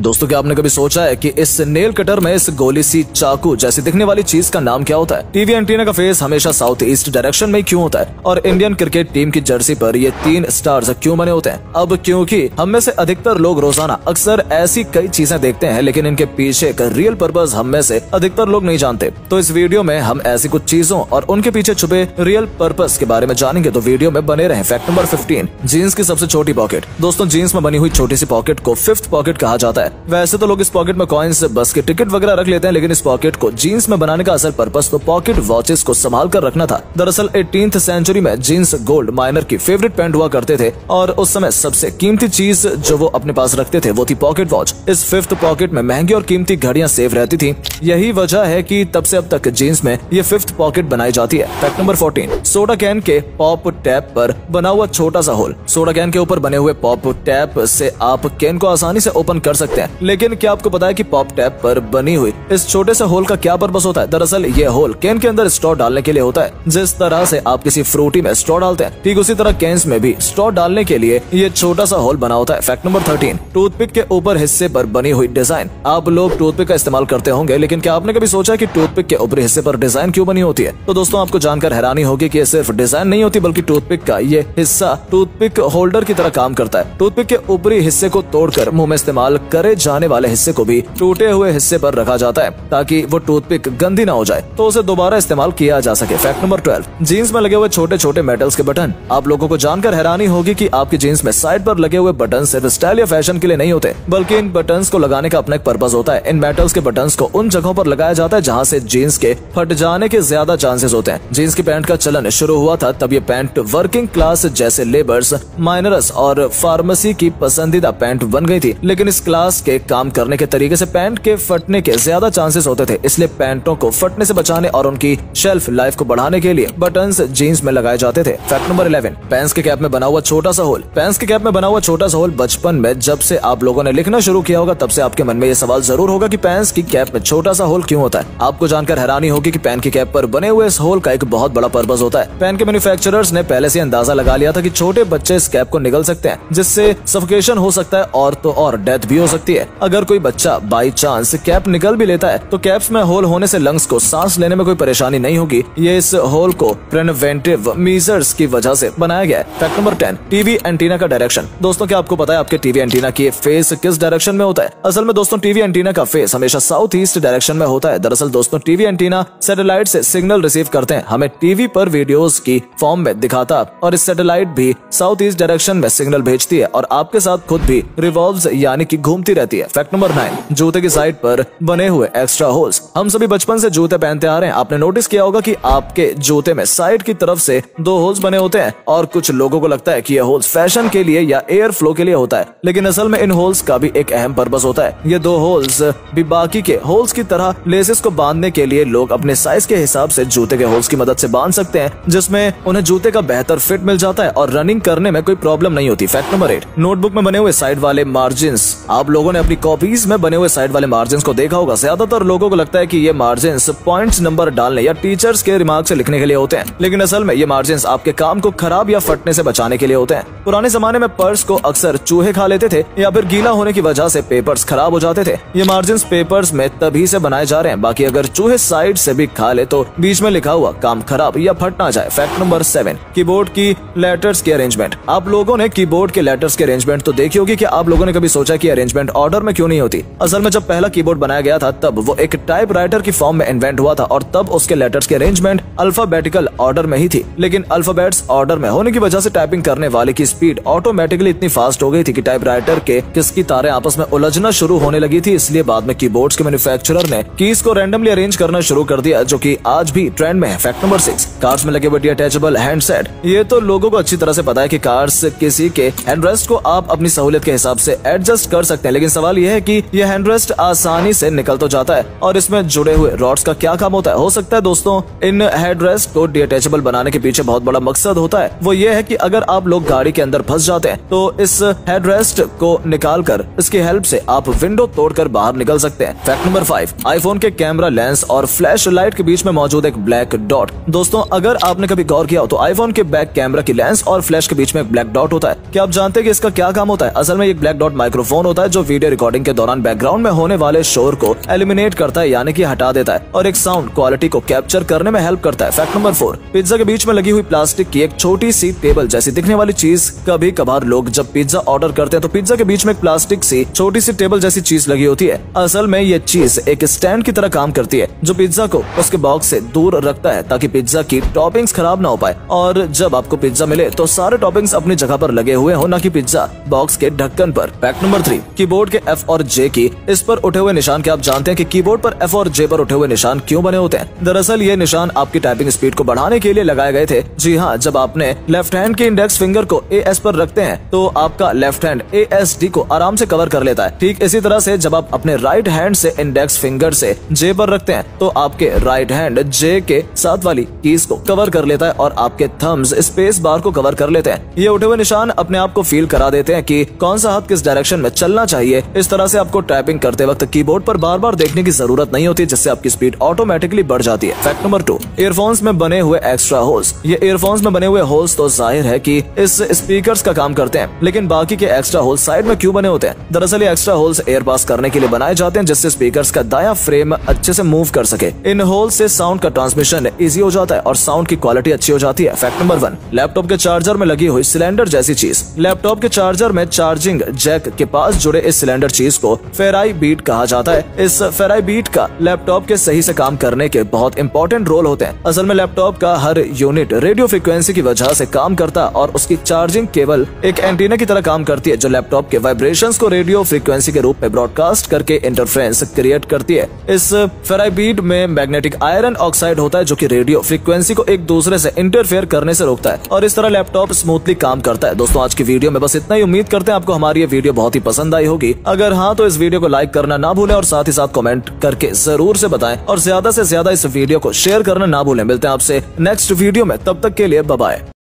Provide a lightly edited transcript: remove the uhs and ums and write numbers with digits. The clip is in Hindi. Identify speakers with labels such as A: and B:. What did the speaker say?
A: दोस्तों क्या आपने कभी सोचा है कि इस नेल कटर में इस गोली सी चाकू जैसी दिखने वाली चीज का नाम क्या होता है? टीवी एंटीना का फेस हमेशा साउथ ईस्ट डायरेक्शन में क्यों होता है? और इंडियन क्रिकेट टीम की जर्सी पर ये 3 स्टार्स क्यों बने होते हैं? अब क्योंकि हम में से अधिकतर लोग रोजाना अक्सर ऐसी कई चीजें देखते हैं, लेकिन इनके पीछे का रियल पर्पस हम में से अधिकतर लोग नहीं जानते। तो इस वीडियो में हम ऐसी कुछ चीजों और उनके पीछे छुपे रियल पर्पस के बारे में जानेंगे, तो वीडियो में बने रहें। फैक्ट नंबर 15, जीन्स की सबसे छोटी पॉकेट। दोस्तों जीन्स में बनी हुई छोटी सी पॉकेट को 5th पॉकेट कहा जाता है। वैसे तो लोग इस पॉकेट में कॉइन्स, बस के टिकट वगैरह रख लेते हैं, लेकिन इस पॉकेट को जीन्स में बनाने का असल पर्पस तो पॉकेट वॉचेस को संभाल कर रखना था। दरअसल 18th सेंचुरी में जीन्स गोल्ड माइनर की फेवरेट पैंट हुआ करते थे और उस समय सबसे कीमती चीज जो वो अपने पास रखते थे वो थी पॉकेट वॉच। इस 5th पॉकेट में महंगी और कीमती घड़ियां सेव रहती थी। यही वजह है कि तब से अब तक जीन्स में ये 5th पॉकेट बनाई जाती है। फैक्ट नंबर 14, सोडा कैन के पॉप टैप पर बना हुआ छोटा सा होल। सोडा कैन के ऊपर बने हुए पॉप टैप से आप कैन को आसानी से ओपन कर सकते हैं, लेकिन क्या आपको पता है कि पॉप टैप पर बनी हुई इस छोटे से होल का क्या पर्पस होता है? दरअसल ये होल कैन के अंदर स्ट्रॉ डालने के लिए होता है। जिस तरह से आप किसी फ्रूटी में स्ट्रॉ डालते हैं, ठीक उसी तरह कैन्स में भी स्ट्रॉ डालने के लिए ये छोटा सा होल बना होता है। फैक्ट नंबर 13, टूथपिक के ऊपर हिस्से पर बनी हुई डिजाइन। आप लोग टूथपिक का इस्तेमाल करते होंगे, लेकिन क्या आपने कभी सोचा कि टूथपिक के ऊपरी हिस्से पर डिजाइन क्यों बनी होती है? तो दोस्तों आपको जानकर हैरानी होगी कि ये सिर्फ डिजाइन नहीं होती, बल्कि टूथपिक का ये हिस्सा टूथपिक होल्डर की तरह काम करता है। टूथपिक के ऊपरी हिस्से को तोड़कर मुंह में इस्तेमाल करे जाने वाले हिस्से को भी टूटे हुए हिस्से पर रखा जाता है, ताकि वो टूथपिक गंदी ना हो जाए, तो उसे दोबारा इस्तेमाल किया जा सके। फैक्ट नंबर 12, जीन्स में लगे हुए छोटे छोटे मेटल्स के बटन। आप लोगों को जानकर हैरानी होगी कि आपकी जीन्स में साइड पर लगे हुए बटन सिर्फ स्टाइल या फैशन के लिए नहीं होते, बल्कि इन बटन्स को लगाने का अपना एक पर्पस होता है। इन मेटल्स के बटन्स को उन जगहों पर लगाया जाता है जहां से जीन्स के फट जाने के ज्यादा चांसेस होते हैं। जीन्स की पैंट का चलन शुरू हुआ था तब ये पैंट वर्किंग क्लास जैसे लेबर्स, माइनर्स और फार्मेसी की पसंदीदा पैंट बन गई थी। लेकिन इस क्लास के काम करने के तरीके से पैंट के फटने के ज्यादा चांसेस होते थे, इसलिए पैंटों को फटने से बचाने और उनकी शेल्फ लाइफ को बढ़ाने के लिए बटन्स जीन्स में लगाए जाते थे। फैक्ट नंबर 11, पैंट्स के कैप में बना हुआ छोटा सा होल। पैंट्स के कैप में बना हुआ छोटा सा होल बचपन में जब से आप लोगों ने लिखना शुरू किया होगा, तब से आपके मन में ये सवाल जरूर होगा कि पैंट्स की कैप में छोटा सा होल क्यों होता है। आपको जानकर हैरानी होगी कि पैंट की कैप पर बने हुए इस होल का एक बहुत बड़ा पर्पस होता है। पैंट के मैन्युफैक्चरर्स ने पहले से अंदाजा लगा लिया था कि छोटे बच्चे इस कैप को निगल सकते हैं, जिससे सफोकेशन हो सकता है और तो और डेथ भी हो सकती है। अगर कोई बच्चा बाई चांस कैप निगल भी लेता है तो कैप्स में होल होने से लंग्स को सांस लेने में कोई परेशानी नहीं होगी। ये इस होल को प्रिवेंटिव मेजर्स की वजह से बनाया गया है। फैक्ट नंबर 10, टीवी एंटीना का डायरेक्शन। दोस्तों क्या आपको पता है आपके टीवी एंटीना की फेस किस डायरेक्शन में होता है? असल में दोस्तों टीवी एंटीना का फेस हमेशा साउथ ईस्ट डायरेक्शन में होता है। दरअसल दोस्तों टीवी एंटीना सैटेलाइट से सिग्नल रिसीव करते हैं, हमें टीवी पर वीडियोस की फॉर्म में दिखाता, और इस सैटेलाइट भी साउथ ईस्ट डायरेक्शन में सिग्नल भेजती है और आपके साथ खुद भी रिवॉल्व्स यानी कि घूमती रहती है। फैक्ट नंबर 9, जूते की साइड पर बने हुए एक्स्ट्रा होल्स। हम सभी बचपन से जूते पहनते आ रहे हैं। आपने नोटिस किया होगा कि आपके जूते में साइड की तरफ से 2 होल्स बने होते हैं, और कुछ लोगों को लगता है कि ये होल्स फैशन के लिए या एयर फ्लो के लिए होता है, लेकिन असल में इन होल्स का भी एक अहम पर्पस होता है। ये 2 होल्स भी बाकी के होल्स की तरह लेसेस को बांधने के लिए लोग अपने साइज के हिसाब से जूते के होल्स की मदद से बांध सकते हैं, जिसमें उन्हें जूते का बेहतर फिट मिल जाता है और रनिंग करने में कोई प्रॉब्लम नहीं होती। फैक्ट नंबर 8, नोटबुक में बने हुए साइड वाले मार्जिन्स। आप लोगों ने अपनी कॉपीज में बने हुए साइड वाले मार्जिन्स को देखा होगा। ज्यादातर लोगों को लगता है कि ये मार्जिन्स पॉइंट्स नंबर डालने या टीचर्स के रिमार्क से लिखने के लिए होते हैं, लेकिन असल में ये मार्जिन्स आपके काम को खराब या फटने से बचाने के लिए होते हैं। पुराने जमाने में पर्स को अक्सर चूहे खा लेते थे या फिर गीला होने की वजह से पेपर्स खराब हो जाते थे। ये मार्जिन्स पेपर्स में तभी से बनाए जा रहे हैं, बाकी अगर चूहे साइड से भी खा ले तो बीच में लिखा हुआ काम खराब या फट ना जाए। फैक्ट नंबर 7, कीबोर्ड की लेटर्स की अरेंजमेंट। आप लोगों ने कीबोर्ड के लेटर्स की अरेंजमेंट तो देखी होगी। कि आप लोगों ने कभी सोचा कि अरेंजमेंट ऑर्डर में क्यों नहीं होती? असल में जब पहला कीबोर्ड बनाया गया था तब वो एक टाइपराइटर की फॉर्म में इन्वेंट हुआ था, और तब उसके लेटर्स की अरेंजमेंट अल्फाबेटिकल ऑर्डर में ही थी। लेकिन अल्फाबेट्स ऑर्डर में होने की वजह से टाइपिंग करने वाले की स्पीड ऑटोमेटिकली इतनी फास्ट हो गई थी कि टाइपराइटर के किसकी तारें आपस में उलझना शुरू होने लगी थी। इसलिए बाद में कीबोर्ड्स के मैन्युफैक्चरर ने कीज को रैंडमली अरेंज करना शुरू कर दिया, जो कि आज भी ट्रेंड में है। फैक्ट नंबर 6, कार्स में लगे हुए डिटैचेबल हैंडसेट। ये तो लोगों को अच्छी तरह से पता है कि कार्स किसी के हैंडरेस्ट को आप अपनी सहूलियत के हिसाब से एडजस्ट कर सकते हैं, लेकिन सवाल यह है कि यह हैंडरेस्ट आसानी से निकल तो जाता है, और इसमें जुड़े हुए रॉड्स का क्या काम होता है? हो सकता है दोस्तों इन हेडरेस्ट को डिटैचेबल बनाने के पीछे बहुत बड़ा मकसद होता है। वो ये है कि अगर आप लोग गाड़ी के अंदर फंस जाते हैं तो इस हेडरेस्ट को निकालकर इसकी हेल्प से आप विंडो तोड़कर बाहर निकल सकते हैं। फैक्ट नंबर 5, आईफोन के कैमरा लेंस और फ्लैश लाइट के बीच में मौजूद एक ब्लैक डॉट। दोस्तों अगर आपने कभी गौर किया हो तो आईफोन के बैक कैमरा की लेंस और फ्लैश के बीच में एक ब्लैक डॉट होता है। क्या आप जानते हैं कि इसका क्या काम होता है? असल में एक ब्लैक डॉट माइक्रोफोन होता है जो वीडियो रिकॉर्डिंग के दौरान बैकग्राउंड में होने वाले शोर को एलिमिनेट करता है, यानी कि हटा देता है और एक साउंड क्वालिटी को कैप्चर करने में हेल्प करता है। फैक्ट नंबर 4, पिज्जा के बीच में लगी हुई प्लास्टिक की एक छोटी सी टेबल जैसी दिखने वाली चीज। कभी कभार लोग जब पिज्जा ऑर्डर करते हैं तो पिज्जा के बीच में एक प्लास्टिक सी छोटी सी टेबल जैसी चीज लगी होती है। असल में ये चीज एक स्टैंड की तरह काम करती है जो पिज्जा को उसके बॉक्स से दूर रखता है ताकि पिज्जा की टॉपिंग्स खराब ना हो पाए और जब आपको पिज्जा मिले तो सारे टॉपिंग्स अपनी जगह पर लगे हुए हो, ना कि पिज्जा बॉक्स के ढक्कन पर। फैक्ट नंबर 3, कीबोर्ड के F और J की इस पर उठे हुए निशान। क्या आप जानते हैं कि कीबोर्ड पर F और J पर उठे हुए निशान क्यों बने होते हैं? दरअसल ये निशान आपकी टाइपिंग स्पीड को बढ़ाने के लिए लगाए गए थे। जी हाँ, जब आपने लेफ्ट हैंड के इंडेक्स फिंगर को AS पर रखते हैं तो आपका लेफ्ट हैंड ASD को आराम से कवर कर लेता है। ठीक इसी तरह से जब आप अपने राइट हैंड से इंडेक्स फिंगर से J पर रखते हैं तो आपके राइट हैंड J के साथ वाली कीज को कवर कर लेता है और आपके थम्स स्पेस बार को कवर कर लेते हैं। ये उठे हुए निशान अपने आप को फील करा देते हैं कि कौन सा हाथ किस डायरेक्शन में चलना चाहिए। इस तरह से आपको टाइपिंग करते वक्त कीबोर्ड पर बार बार देखने की जरूरत नहीं होती, जिससे आपकी स्पीड ऑटोमेटिकली बढ़ जाती है। फैक्ट नंबर 2, ईयरफोन्स में बने हुए एक्स्ट्रा होल्स। ये ईयरफोन्स में बने हुए होल्स तो जाहिर है कि इस स्पीकर्स का काम करते हैं, लेकिन बाकी के एक्स्ट्रा होल्स साइड में क्यों बने होते हैं? दरअसल ये एक्स्ट्रा होल्स एयर पास करने के लिए बनाए जाते हैं, जिससे स्पीकर्स का दायां फ्रेम अच्छे से मूव कर सके। इन होल्स से साउंड का ट्रांसमिशन इजी हो जाता है और साउंड की क्वालिटी अच्छी हो जाती है। फैक्ट नंबर 1, लैपटॉप के चार्जर में लगी हुई सिलेंडर जैसी चीज। लैपटॉप के चार्जर में चार्जिंग जैक के पास जुड़े इस सिलेंडर चीज को फेराई बीट कहा जाता है। इस फेराई बीट का लैपटॉप के सही से काम करने के बहुत इंपॉर्टेंट रोल होते हैं। असल में लैपटॉप का हर यूनिट रेडियो फ्रीक्वेंसी की वजह से काम करता है और उसकी चार्जिंग केबल एक एंटीना की तरह काम करती है जो लैपटॉप के वाइब्रेशंस को रेडियो फ्रीक्वेंसी के रूप में ब्रॉडकास्ट करके इंटरफ्रेंस क्रिएट करती है। इस फेराई बीट में मैग्नेटिक आयरन ऑक्साइड होता है जो कि रेडियो फ्रीक्वेंसी को एक दूसरे से इंटरफेयर करने से रोकता है और इस तरह लैपटॉप स्मूथली काम करता है। दोस्तों, आज की वीडियो में बस इतना ही। उम्मीद करते हैं आपको हमारी ये वीडियो बहुत ही पसंद आई होगी। अगर हाँ तो इस वीडियो को लाइक करना ना भूलें और साथ ही साथ कमेंट करके जरूर से बताएं और ज्यादा से ज्यादा इस वीडियो को शेयर करना ना भूलें। मिलते हैं आपसे नेक्स्ट वीडियो में, तब तक के लिए बाय बाय।